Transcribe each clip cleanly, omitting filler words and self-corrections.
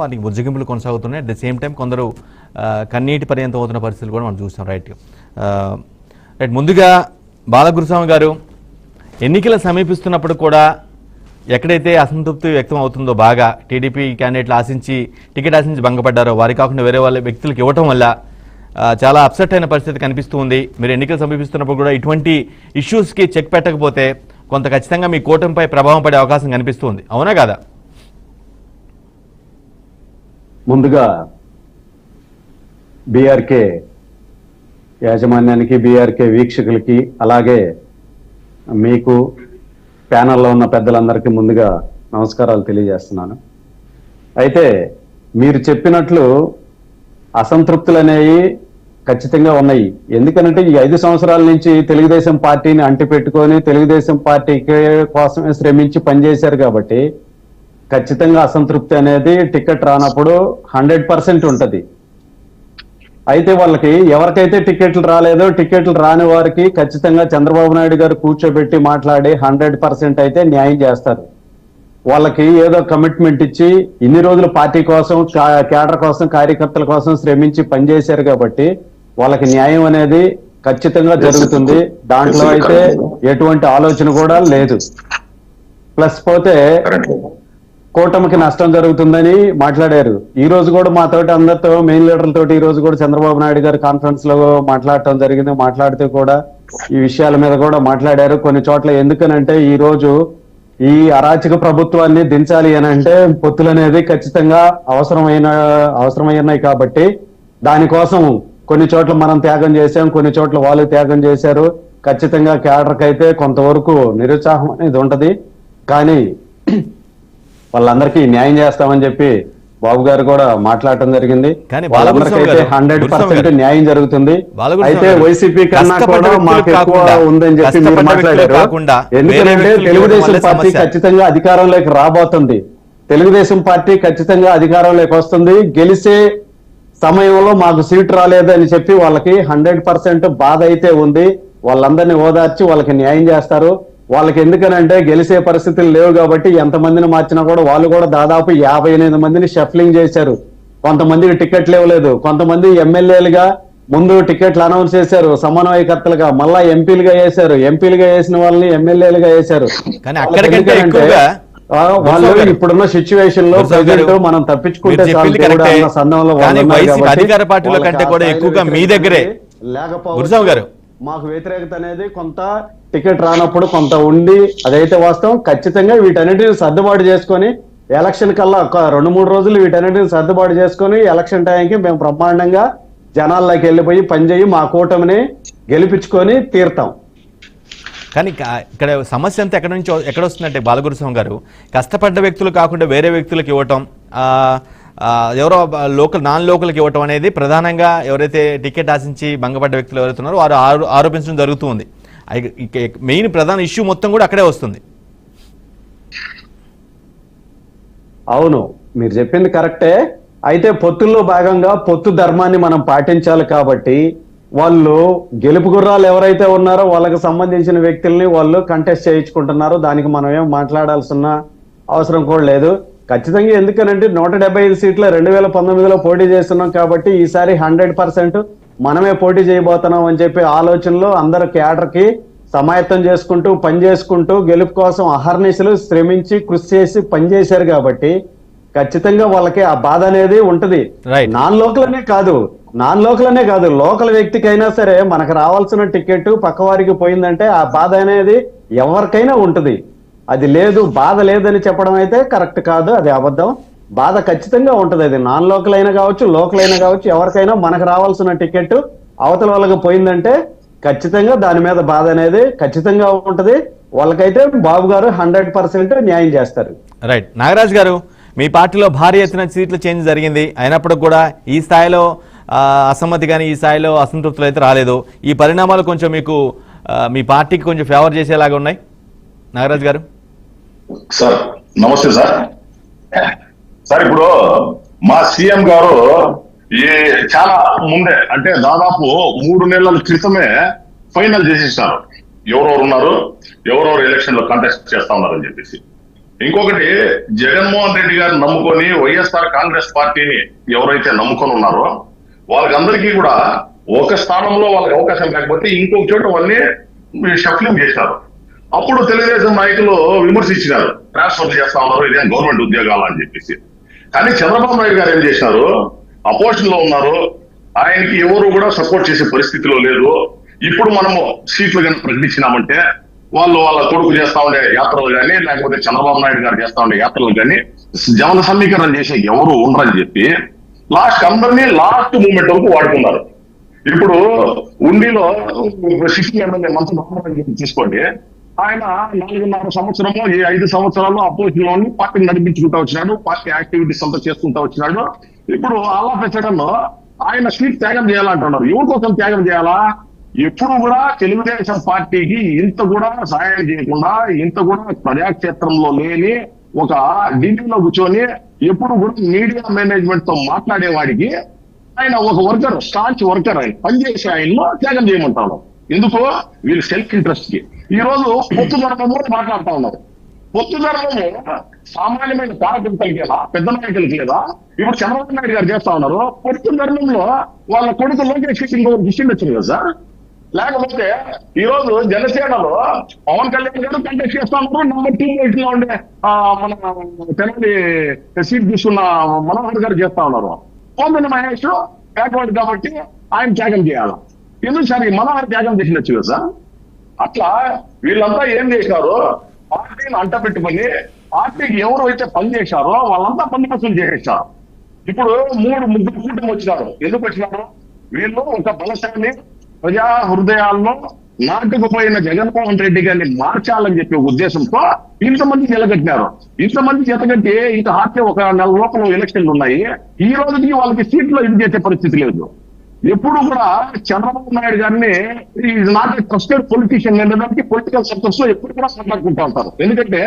వారికి బుజ్జగింపులు కొనసాగుతున్నాయి. At the same time కొందరు కన్నీటి పర్యంతం అవుతున్న పరిస్థితులు కూడా మనం చూస్తాం. రైట్. ముందుగా బాలగురుస్వామి గారు, ఎన్నికలు సమీపిస్తున్నప్పుడు కూడా ఎక్కడైతే అసంతృప్తి వ్యక్తం అవుతుందో, బాగా టీడీపీ క్యాండిడేట్లు టికెట్ ఆశించి భంగపడ్డారో వారి కాకుండా వేరే వాళ్ళ వ్యక్తులకు ఇవ్వటం వల్ల చాలా అప్సెట్ అయిన పరిస్థితి కనిపిస్తూ ఉంది. మీరు ఎన్నికలు సమీపిస్తున్నప్పుడు కూడా ఇటువంటి ఇష్యూస్కి చెక్ పెట్టకపోతే కొంత ఖచ్చితంగా మీ కూటమిపై ప్రభావం పడే అవకాశం కనిపిస్తుంది. అవునా కాదా? ముందుగా బీఆర్కే యాజమాన్యానికి, బీఆర్కే వీక్షకులకి, అలాగే మీకు ప్యానల్లో ఉన్న పెద్దలందరికీ ముందుగా నమస్కారాలు తెలియజేస్తున్నాను. అయితే మీరు చెప్పినట్లు అసంతృప్తులు అనేవి ఖచ్చితంగా ఉన్నాయి. ఎందుకంటే ఈ 5 సంవత్సరాల నుంచి తెలుగుదేశం పార్టీని అంటిపెట్టుకొని తెలుగుదేశం పార్టీ కోసమే శ్రమించి పనిచేశారు కాబట్టి ఖచ్చితంగా అసంతృప్తి అనేది టికెట్ రానప్పుడు 100% ఉంటది. అయితే వాళ్ళకి ఎవరికైతే టికెట్లు రాలేదో, టికెట్లు రాని వారికి ఖచ్చితంగా చంద్రబాబు నాయుడు గారు కూర్చోబెట్టి మాట్లాడి 100% అయితే న్యాయం చేస్తారు. వాళ్ళకి ఏదో కమిట్మెంట్ ఇచ్చి ఇన్ని రోజులు పార్టీ కోసం, కేడర్ కోసం, కార్యకర్తల కోసం శ్రమించి పనిచేశారు కాబట్టి వాళ్ళకి న్యాయం అనేది ఖచ్చితంగా జరుగుతుంది. దాంట్లో అయితే ఎటువంటి ఆలోచన కూడా లేదు. ప్లస్ పోతే కూటమికి నష్టం జరుగుతుందని మాట్లాడారు. ఈ రోజు కూడా మాతోటి అందరితో, మెయిన్ లీడర్లతోటి ఈ రోజు కూడా చంద్రబాబు నాయుడు గారు కాన్ఫరెన్స్ లో మాట్లాడటం జరిగింది. మాట్లాడుతూ కూడా ఈ విషయాల మీద కూడా మాట్లాడారు. కొన్ని చోట్ల ఎందుకనంటే ఈ రోజు ఈ అరాచక ప్రభుత్వాన్ని దించాలి అని అంటే పొత్తులు అనేది ఖచ్చితంగా అవసరమైనాయి కాబట్టి దానికోసం కొన్ని చోట్ల మనం త్యాగం చేశాం, కొన్ని చోట్ల వాళ్ళు త్యాగం చేశారు. ఖచ్చితంగా కేడర్కి అయితే కొంతవరకు నిరుత్సాహం అనేది ఉంటది. కానీ వాళ్ళందరికీ న్యాయం చేస్తామని చెప్పి బాబు గారు కూడా మాట్లాడటం జరిగింది. వాళ్ళందరికైతే 100% న్యాయం జరుగుతుంది. అయితే వైసీపీ కన్నా కూడా మాకు ఎక్కువ ఉందని చెప్పి మీరు మాట్లాడారు. ఎందుకంటే తెలుగుదేశం పార్టీ ఖచ్చితంగా అధికారంలోకి రాబోతుంది. తెలుగుదేశం పార్టీ ఖచ్చితంగా అధికారంలోకి వస్తుంది. గెలిచే సమయంలో మాకు సీటు రాలేదు అని చెప్పి వాళ్ళకి 100% బాధ అయితే ఉంది. వాళ్ళందరినీ ఓదార్చి వాళ్ళకి న్యాయం చేస్తారు. వాళ్ళకి ఎందుకనంటే గెలిచే పరిస్థితులు లేవు కాబట్టి ఎంతమందిని మార్చినా కూడా వాళ్ళు కూడా దాదాపు 58 మందిని షఫ్లింగ్ చేశారు. కొంతమందికి టికెట్లు ఇవ్వలేదు. కొంతమంది ఎమ్మెల్యేలుగా ముందు టికెట్లు అనౌన్స్ చేశారు, సమన్వయకర్తలుగా, మళ్ళా ఎంపీలుగా వేశారు. ఎంపీలుగా వేసిన వాళ్ళని ఎమ్మెల్యేలుగా వేశారు. వాళ్ళు ఇప్పుడున్న సిచ్యువేషన్ లో ప్రజెంట్ మనం తప్పించుకుంటే అధికార పార్టీల కంటే కూడా ఎక్కువగా మీ దగ్గరే లేకపోతే మాకు వ్యతిరేకత అనేది కొంత టికెట్ రానప్పుడు కొంత ఉండి అదైతే వాస్తవం. ఖచ్చితంగా వీటన్నిటిని సర్దుబాటు చేసుకొని ఎలక్షన్ కల్లా ఒక 2-3 రోజులు వీటన్నిటిని సర్దుబాటు చేసుకొని ఎలక్షన్ టైంకి మేము బ్రహ్మాండంగా జనాల్లోకి వెళ్ళిపోయి పనిచేయి మా కూటమిని గెలిపించుకొని తీరుతాం. కానీ ఇక్కడ సమస్య అంతా ఎక్కడ వస్తుందంటే బాలగురుస్వామి గారు, కష్టపడ్డ వ్యక్తులు కాకుండా వేరే వ్యక్తులకు ఇవ్వటం, ఎవరో నాన్ లోకల్కి ఇవ్వటం అనేది ప్రధానంగా ఎవరైతే టికెట్ ఆశించి భంగపడ్డ వ్యక్తులు ఎవరైతే ఉన్నారో వారు ఆరోపించడం జరుగుతుంది. మెయిన్ ప్రధాన ఇష్యూ మొత్తం కూడా అక్కడే వస్తుంది. అవును, మీరు చెప్పింది కరెక్టే. అయితే పొత్తుల్లో భాగంగా పొత్తు ధర్మాన్ని మనం పాటించాలి కాబట్టి వాళ్ళు గెలుపు గుర్రాలు ఎవరైతే ఉన్నారో వాళ్ళకి సంబంధించిన వ్యక్తుల్ని వాళ్ళు కంటెస్ట్ చేయించుకుంటున్నారు. దానికి మనం ఏం మాట్లాడాల్సిన అవసరం కూడా లేదు. ఖచ్చితంగా ఎందుకనంటే 175 సీట్ల 2019లో పోటీ చేస్తున్నాం కాబట్టి ఈసారి 100% మనమే పోటీ చేయబోతున్నాం అని చెప్పి ఆలోచనలో అందరు క్యాడర్కి సమాయత్తం చేసుకుంటూ పని చేసుకుంటూ గెలుపు కోసం అహర్నిశలు శ్రమించి కృషి చేసి పనిచేశారు కాబట్టి ఖచ్చితంగా వాళ్ళకి ఆ బాధ అనేది ఉంటది. నాన్ లోకలనే కాదు లోకల్ వ్యక్తికైనా సరే మనకు రావాల్సిన టికెట్ పక్కవారికి పోయిందంటే ఆ బాధ అనేది ఎవరికైనా ఉంటది. అది లేదు, బాధ లేదని చెప్పడం అయితే కరెక్ట్ కాదు, అది అబద్ధం. బాధ ఖచ్చితంగా ఉంటది. అది నాన్ లోకల్ అయినా కావచ్చు, లోకల్ అయినా కావచ్చు, ఎవరికైనా మనకు రావాల్సిన టికెట్ అవతల వాళ్ళకి పోయిందంటే ఖచ్చితంగా దాని మీద బాధ అనేది ఖచ్చితంగా ఉంటది. వాళ్ళకైతే బాబు గారు 100% న్యాయం చేస్తారు. రైట్. నాగరాజ్ గారు, మీ పార్టీలో భారీ ఎత్తున సీట్ల చేంజ్ జరిగింది. అయినప్పటికి కూడా ఈ స్థాయిలో అసమ్మతి కానీ ఈ స్థాయిలో అసంతృప్తులు అయితే రాలేదు. ఈ పరిణామాలు కొంచెం మీకు మీ పార్టీకి కొంచెం ఫేవర్ చేసేలాగా ఉన్నాయి. నాగరాజ్ గారు. సార్ నమస్తే సార్. ఇప్పుడు మా సీఎం గారు చాలా ముందే అంటే దాదాపు 3 నెలల క్రితమే ఫైనల్ చేసేసారు ఎవరెవరు ఉన్నారు, ఎవరెవరు ఎలక్షన్ లో కంటెస్ట్ చేస్తా ఉన్నారని చెప్పేసి. ఇంకొకటి, జగన్మోహన్ రెడ్డి గారిని నమ్ముకొని వైఎస్ఆర్ కాంగ్రెస్ పార్టీని ఎవరైతే నమ్ముకొని ఉన్నారో వాళ్ళకందరికీ కూడా ఒక స్థానంలో వాళ్ళకి అవకాశం లేకపోతే ఇంకొక చోట వాళ్ళని షఫ్లింగ్ చేశారు. అప్పుడు తెలుగుదేశం నాయకులు విమర్శించినారు, ట్రాన్స్ఫర్ చేస్తా ఉన్నారు, ఇదేం గవర్నమెంట్ ఉద్యోగాలు అని చెప్పేసి. కానీ చంద్రబాబు నాయుడు గారు ఏం చేసినారు, అపోజిషన్ లో ఉన్నారు, ఆయనకి ఎవరు కూడా సపోర్ట్ చేసే పరిస్థితిలో లేదు. ఇప్పుడు మనము సీట్లు కనుక ప్రకటించినామంటే వాళ్ళ కొడుకు చేస్తా ఉండే యాత్రలు కానీ, లేకపోతే చంద్రబాబు నాయుడు గారు చేస్తా ఉండే యాత్రలు కానీ జన సమీకరణ చేసే ఎవరు ఉండరని చెప్పి అందరినీ లాస్ట్ మూమెంట్ వరకు వాడుకున్నారు. ఇప్పుడు ఉండిలో 60 ఎమ్మెల్యే మంత్రి తీసుకోండి, ఆయన 4.5 సంవత్సరము, ఈ 5 సంవత్సరాలు అపోజిషన్ లో పార్టీని నడిపించుకుంటూ వచ్చినాడు, పార్టీ యాక్టివిటీస్ అంతా చేసుకుంటూ వచ్చినాడు. ఇప్పుడు అలా పెట్టడంలో ఆయన సీట్ త్యాగం చేయాలంటున్నారు. ఎవరి కోసం త్యాగం చేయాలా? ఎప్పుడు కూడా తెలుగుదేశం పార్టీకి ఇంత కూడా సహాయం చేయకుండా, ఇంత కూడా ప్రజాక్షేత్రంలో లేని ఒక ఢిల్లీలో కూర్చొని ఎప్పుడు కూడా మీడియా మేనేజ్మెంట్ తో మాట్లాడేవాడికి ఆయన ఒక వర్కర్, స్టాంచ్ వర్కర్, ఆయన పనిచేసే ఆయనలో త్యాగం చేయమంటాను. ఎందుకు? వీళ్ళు సెల్ఫ్ ఇంట్రెస్ట్ కి. ఈ రోజు పొత్తు ధర్మము మాట్లాడుతా ఉన్నారు. పొత్తు ధర్మము సామాన్యమైన కార్యకర్తలకి లేదా, పెద్ద నాయకులకి లేదా? ఇప్పుడు చంద్రబాబు నాయుడు గారు చేస్తా ఉన్నారు. పొత్తు ధర్మంలో వాళ్ళ కొడుకు లోకేష్ ఇంకొకరికి ఇష్టం వచ్చింది కదా సార్. లేకపోతే ఈ రోజు జనసేనలో పవన్ కళ్యాణ్ గారు కంటెస్ట్ చేస్తా ఉన్నారు. నెంబర్ 2 లో ఉండే మన తెలంగాణ సీట్ తీసుకున్న మనోహర్ గారు చేస్తా ఉన్నారు. పోందిన మహేష్ బ్యాక్వర్డ్ కాబట్టి ఆయన త్యాగం చేయాలి. ఎందుకు సార్ ఈ మనోహర్ త్యాగం చేసినచ్చు కదా సార్? అట్లా వీళ్ళంతా ఏం చేశారు, పార్టీని అంట పెట్టుకుని పార్టీకి ఎవరు అయితే పని చేశారో వాళ్ళంతా పని వసూలు చేసేసారు. ఇప్పుడు 3 కూటమి వచ్చినారు. ఎందుకు వచ్చినారు? వీళ్ళు ఒక బలశాన్ని ప్రజా హృదయాల్లో నాటుకుపోయిన జగన్మోహన్ రెడ్డి గారిని మార్చాలని చెప్పే ఉద్దేశంతో ఇంతమంది నిలగట్టినారు. ఇంతమంది జతగట్టి ఇంకా హార్టీ ఒక 4 లోపల ఎలక్షన్లు ఉన్నాయి. ఈ రోజుకి వాళ్ళకి సీట్లో ఇది చేసే పరిస్థితి లేదు. ఎప్పుడు కూడా చంద్రబాబు నాయుడు గారిని is not a trusted politician అనేదానికి పొలిటికల్ సర్కిల్స్ లో ఎప్పుడు కూడా మాట్లాడుకుంటూ ఉంటారు. ఎందుకంటే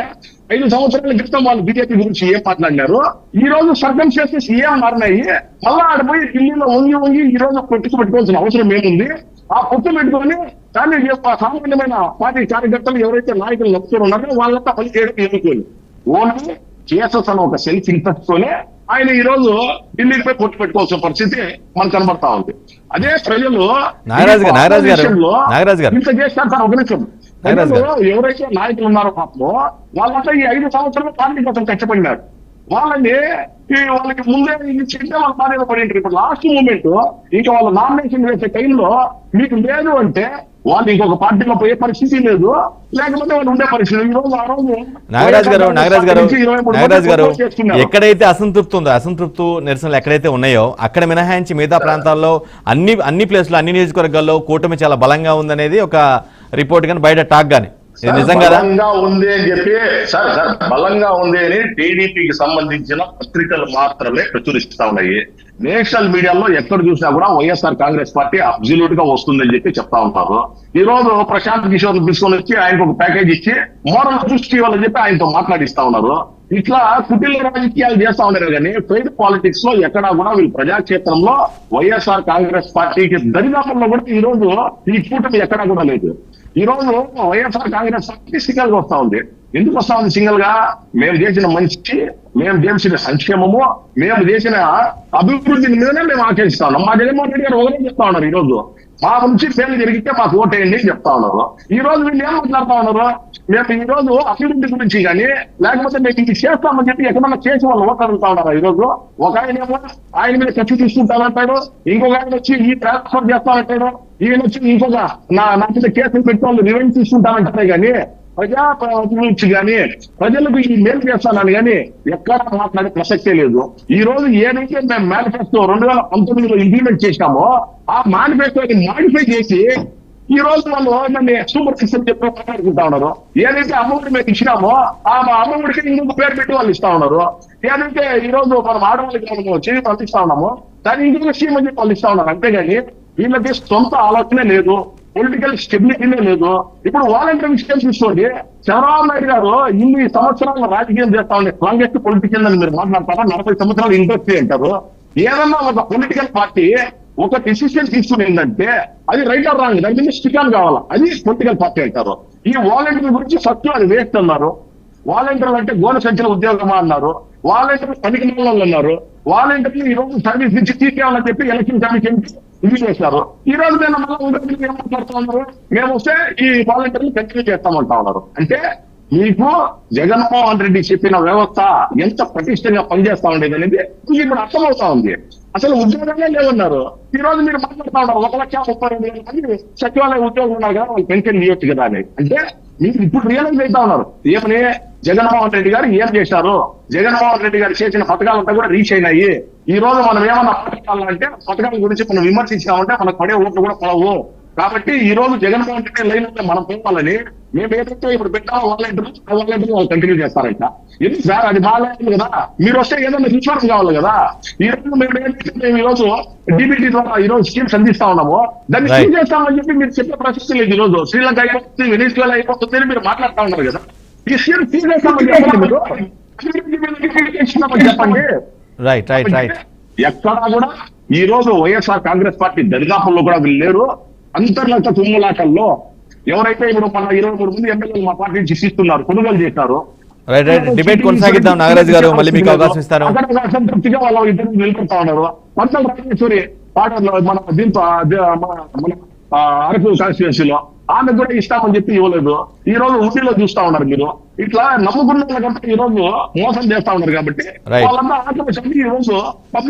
5 సంవత్సరాల క్రితం వాళ్ళు బీజేపీ గురించి ఏం మాట్లాడినారు, ఈ రోజు సర్కమ్స్టాన్సెస్ ఏం మారినాయి, మళ్ళా ఆడిపోయి ఢిల్లీలో వంగి ఈ రోజు పెట్టుకోవాల్సిన అవసరం ఏముంది? ఆ పొత్తు పెట్టుకొని కానీ సామాన్యమైన పార్టీ కార్యకర్తలు ఎవరైతే నాయకులు నడుపుతూ ఉన్నారో వాళ్ళంతా పని చేయడం ఎన్నుకోని ఓన్లీ కేసెస్ అని ఒక సెల్ఫ్ ఇంట్రెస్ట్ తోనే ఆయన ఈ రోజు ఢిల్లీకి పోయి పొత్తు పెట్టుకోవాల్సిన పరిస్థితి మనకు కనబడతా ఉంది. అదే ప్రజలు ఇంత చేస్తారు సార్. ఒక నిమిషం, ఎవరైతే నాయకులు ఉన్నారో పాపం వాళ్ళంతా ఈ 5 సంవత్సరాలు పార్టీ కోసం కష్టపడినారు. వాళ్ళకి ముందే చెప్తే వాళ్ళ బాధ్యత పడి ఉంటారు. ఇప్పుడు లాస్ట్ మూమెంట్ ఇంకా వాళ్ళ నామినేషన్ వేసే టైంలో మీకు లేదు అంటే వాళ్ళు ఇంకొక పార్టీలో పోయే పరిస్థితి లేదు, లేకపోతే వాళ్ళు ఉండే పరిస్థితి. ఈ రోజు ఆ రోజు నాగరాజు గారు ఎక్కడైతే అసంతృప్తి ఉందో, అసంతృప్తి నిరసనలు ఎక్కడైతే ఉన్నాయో అక్కడ మినహాయించి మిగతా ప్రాంతాల్లో అన్ని ప్లేస్లో, అన్ని నియోజకవర్గాల్లో కూటమి చాలా బలంగా ఉందనేది ఒక రిపోర్ట్ కానీ బయట టాక్ గానీ బలంగా ఉంది అని చెప్పి సార్ బలంగా ఉంది అని టీడీపీకి సంబంధించిన పత్రికలు మాత్రమే ప్రచురిస్తా ఉన్నాయి. నేషనల్ మీడియాలో ఎక్కడ చూసినా కూడా వైఎస్ఆర్ కాంగ్రెస్ పార్టీ అబ్సల్యూట్ గా వస్తుందని చెప్పి చెప్తా ఉంటారు. ఈ రోజు ప్రశాంత్ కిషోర్ తీసుకొని వచ్చి ఆయనకు ఒక ప్యాకేజ్ ఇచ్చి మోడల్ దృష్టి ఇవ్వాలని చెప్పి ఆయనతో మాట్లాడిస్తా ఉన్నారు. ఇట్లా కుటిల రాజకీయాలు చేస్తా ఉన్నారు. కానీ ఫెయిడ్ పాలిటిక్స్ లో ఎక్కడా కూడా వీళ్ళు ప్రజాక్షేత్రంలో వైఎస్ఆర్ కాంగ్రెస్ పార్టీకి దరిదాపుల్లో కూడా ఈ రోజు ఈ కూటమి ఎక్కడా కూడా లేదు. ఈ రోజు వైఎస్ఆర్ కాంగ్రెస్ పార్టీ సింగల్ గా వస్తా ఉంది. ఎందుకు వస్తా ఉంది సింగల్ గా? మేము చేసిన మంచి, మేము చేసిన సంక్షేమము, మేము చేసిన అభివృద్ధిని మీదనే మేము ఆచరిస్తా ఉన్నాం. మా జగన్మోహన్ రెడ్డి గారు ఒకరే చెప్తా ఉన్నారు, ఈ రోజు మా నుంచి పేర్లు జరిగితే మాకు ఓటేయండి అని చెప్తా ఉన్నారు. ఈ రోజు వీళ్ళు ఏం మాట్లాడుతా ఉన్నారు? మేము ఈ రోజు అభివృద్ధి గురించి కానీ లేకపోతే మేము ఇది చేస్తామని చెప్పి ఎక్కడన్నా చేసి వాళ్ళు ఓట్లు అడుగుతా ఉన్నారు. ఈ రోజు ఒక ఆయనేమో ఆయన మీద ఖర్చు తీసుకుంటానంటాడు, ఇంకొక ఆయన వచ్చి ఈ ట్రాన్స్ఫర్ చేస్తానంటాడు, ఈయన వచ్చి ఇంకొక నా మీద కేసులు పెట్టి వాళ్ళు రివెంజ్ తీసుకుంటానంటారే కానీ ప్రజా గురించి కానీ ప్రజలకు ఈ మేలు చేస్తానని కానీ ఎక్కడా మాట్లాడే ప్రసక్తే లేదు. ఈ రోజు ఏదైతే మేము మేనిఫెస్టో 2019లో ఇంప్లిమెంట్ చేసినామో ఆ మేనిఫెస్టోని మాడిఫై చేసి ఈ రోజు వాళ్ళు నన్ను సూపర్ సిక్స్ చెప్పి మాట్లాడుకుంటా ఉన్నారు. ఏదైతే అమ్మఒడి మేము ఇచ్చినామో ఆ అమ్మఒడికి ఇంకొక పేరు పెట్టి వాళ్ళు ఇస్తా ఉన్నారు. ఏదైతే ఈ రోజు మనం ఆడవాళ్ళకి మనం చేసి పంపిస్తా ఉన్నామో దాన్ని ఇంకొక స్కీమ్ అని చెప్పి వాళ్ళు ఇస్తా ఉన్నారు. అంతేగాని వీళ్ళకి సొంత ఆలోచనే లేదు, పొలిటికల్ స్టెబిలిటీనే లేదు. ఇప్పుడు వాలంటీర్ విషయం చూసుకోండి, చంద్రబాబు నాయుడు గారు ఇన్ని సంవత్సరాలు రాజకీయం చేస్తా ఉండే లాంగెస్ట్ పొలిటికల్ అని మీరు మాట్లాడతారా? 40 సంవత్సరాలు ఇండస్ట్రీ అంటారు. ఏదన్నా ఒక పొలిటికల్ పార్టీ ఒక డిసిషన్ తీసుకునేందంటే అది రైట్ ఆర్ రాంగ్, దాని మీద స్టికాన్ కావాలా, అది పొలిటికల్ పార్టీ అంటారు. ఈ వాలంటీర్ గురించి ఫస్ట్ అది వేస్ట్ అన్నారు. వాలంటీర్లు అంటే గోన సంచుల ఉద్యోగమా అన్నారు, వాలంటీర్లు పనికి నెలలు అన్నారు, వాలంటీర్లు ఈ రోజు సర్వీస్ నుంచి తీసేయాలని చెప్పి ఎలక్షన్ కమిషన్ ఇది చేశారు. ఈ రోజు నేను మళ్ళీ ఉద్యోగులు ఏం మాట్లాడుతూ ఉన్నారు, మేము వస్తే ఈ వాలంటీర్లు కంటిన్యూ చేస్తామంటా ఉన్నారు. అంటే మీకు జగన్మోహన్ రెడ్డి చెప్పిన వ్యవస్థ ఎంత పటిష్టంగా పనిచేస్తా ఉండేది అనేది మీకు ఇప్పుడు అర్థమవుతా ఉంది. అసలు ఉద్యోగాలే లేవన్నారు. ఈ రోజు మీరు మాట్లాడుతూ ఉన్నారు 1,32,000 మంది సచివాలయ ఉద్యోగులు ఉన్నారు కదా, వాళ్ళు పెన్షన్ ఇవ్వచ్చు కదా అని. అంటే మీరు ఇప్పుడు రియలైజ్ అవుతా ఉన్నారు ఏమని జగన్మోహన్ రెడ్డి గారు ఏం చేశారు, జగన్మోహన్ రెడ్డి గారు చేసిన పథకాలంతా కూడా రీచ్ అయినాయి. ఈ రోజు మనం ఏమన్నా పథకాలంటే పథకాల గురించి మనం విమర్శించామంటే మనకు పడే ఓట్లు కూడా పడవు. కాబట్టి ఈ రోజు జగన్మోహన్ రెడ్డి లైన్ ఉంటే మనం పోవాలని మేము ఏదైతే ఇప్పుడు పెట్టామో వాలంటీర్లు వాళ్ళు కంటిన్యూ చేస్తారంట. ఎందుకు సార్ అది బాగాలేదు కదా, మీరు వస్తే ఏదైనా ఇన్సూరెన్స్ కావాలి కదా. ఈ రోజు మేము ఈ రోజు డీబీటీ ద్వారా ఈ రోజు స్కీమ్స్ అందిస్తా ఉన్నాము, దాన్ని స్కీమ్ చేస్తామని చెప్పి మీరు చెప్పే ప్రసక్తి లేదు. ఈ రోజు శ్రీలంక అయిపోతుంది, వెనిజులా అయిపోతుంది అని మీరు మాట్లాడుతూ ఉన్నారు కదా. ఈ స్కీమ్ చేస్తామని చెప్పండి. Right right right. ఎక్కడా కూడా ఈ రోజు వైఎస్ఆర్ కాంగ్రెస్ పార్టీ దరిదాపుల్లో కూడా వీళ్ళు లేరు. అంతర్గత తుమ్ములాటల్లో ఎవరైతే ఇప్పుడు మన 23 మంది ఎమ్మెల్యేలు మా పార్టీ నుంచి ఇస్తున్నారు, కొనుగోలు చేశారు. Right right. డిబేట్ కొనసాగిద్దాం నాగరాజు గారు, మళ్ళీ మీకు అవకాశం ఇస్తారు. అసంతృప్తిగా వాళ్ళు ఇద్దరు నిలబడతా ఉన్నారు. పంతల రాజేశ్వరి పాటలో మన దీంతో మన అరకు కాన్స్టిట్యున్సీలో ఆమె కూడా ఇస్తామని చెప్పి ఇవ్వలేదు. ఈ రోజు ఊటీలో చూస్తా ఉన్నారు. మీరు ఇట్లా నమ్ముకున్న వాళ్ళకంటే ఈ రోజు మోసం చేస్తా ఉన్నారు. కాబట్టి వాళ్ళంతా ఆత్మశక్తి ఈ రోజు